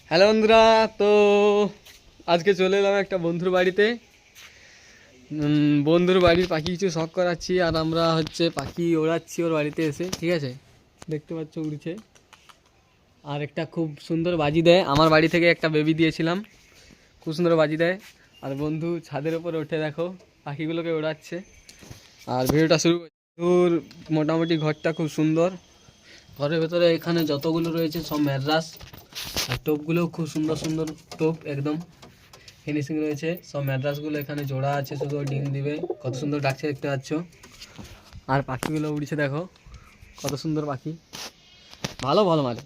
Hello বন্ধুরা, তো আজকে চলে এলাম একটা বন্ধুর বাড়িতে। বন্ধুর বাড়ির পাখি কিছু শখ করাচ্ছি, আর আমরা হচ্ছে পাখি ওড়াচ্ছি ওর বাড়িতে এসে। ঠিক আছে, দেখতে পাচ্ছ উড়ছে। আর একটা খুব সুন্দর বাজি দেয়, আমার বাড়ি থেকে একটা বেবি দিয়েছিলাম, খুব সুন্দর বাজি দেয়। আর বন্ধু ছাদের ওপরে উঠে দেখো পাখিগুলোকে ওড়াচ্ছে। আর ভিডিওটা শুরু বন্ধুর মোটামুটি ঘরটা খুব সুন্দর। ঘরের ভেতরে এখানে যতগুলো রয়েছে সব ম্যাড্রাস, আর টোপগুলোও খুব সুন্দর সুন্দর টোপ, একদম ফিনিশিং রয়েছে। সব ম্যাড্রাসগুলো এখানে জোড়া আছে, শুধু ডিম দিবে। কত সুন্দর ডাকছে দেখতে পাচ্ছ। আর পাখিগুলো উড়ছে দেখো, কত সুন্দর পাখি, ভালো ভালো মানে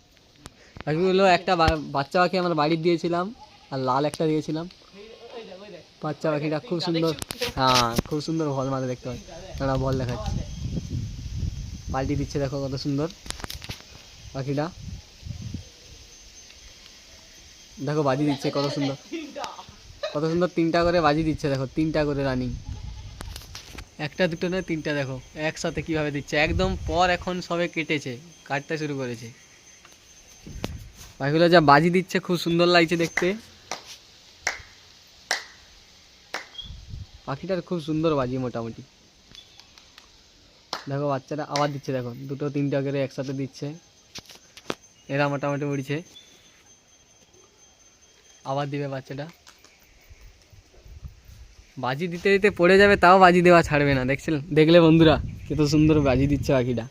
পাখিগুলো। একটা বাচ্চা পাখি আমার বাড়ির দিয়েছিলাম, আর লাল একটা দিয়েছিলাম। বাচ্চা পাখিটা খুব সুন্দর, হ্যাঁ খুব সুন্দর ভল মারে দেখতে পাচ্ছি। তারা বল দেখাচ্ছে, পাল্টি দিচ্ছে দেখো কত সুন্দর পাখিটা। দেখো বাজি দিচ্ছে কত সুন্দর, কত সুন্দর তিনটা করে বাজি দিচ্ছে দেখো, তিনটা করে রানিং, একটা দুটো নয় তিনটা। দেখো একসাথে কিভাবে দিচ্ছে, একদম পর এখন সবে কেটেছে, কাটতে শুরু করেছে। পাখিগুলো যা বাজি দিচ্ছে খুব সুন্দর লাগছে দেখতে। পাখিটার খুব সুন্দর বাজি মোটামুটি। দেখো বাচ্চাটা আবার দিচ্ছে, দেখো দুটো তিনটা করে একসাথে দিচ্ছে। এরা মোটামুটি উড়ছে, আবার দিবে বাচ্চাটা। বাজি দিতে দিতে পড়ে যাবে, তাও বাজি দেওয়া ছাড়বে না। দেখলে বন্ধুরা কত সুন্দর বাজি দিচ্ছে পাখিটা,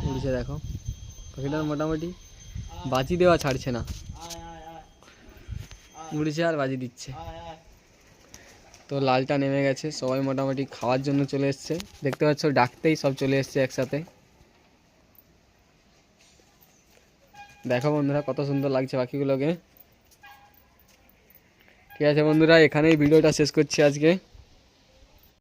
উড়ছে দেখো। পাখিটার মোটামুটি বাজি দেওয়া ছাড়ছে না, উড়ছে আর বাজি দিচ্ছে। তো লালটা নেমে গেছে, সবাই মোটামুটি খাওয়ার জন্য চলে এসছে। দেখতে পাচ্ছ ডাকতেই সব চলে এসছে একসাথে। দেখো বন্ধুরা কত সুন্দর লাগছে পাখিগুলোকে। ঠিক আছে বন্ধুরা, এখানেই ভিডিওটা শেষ করছি আজকে।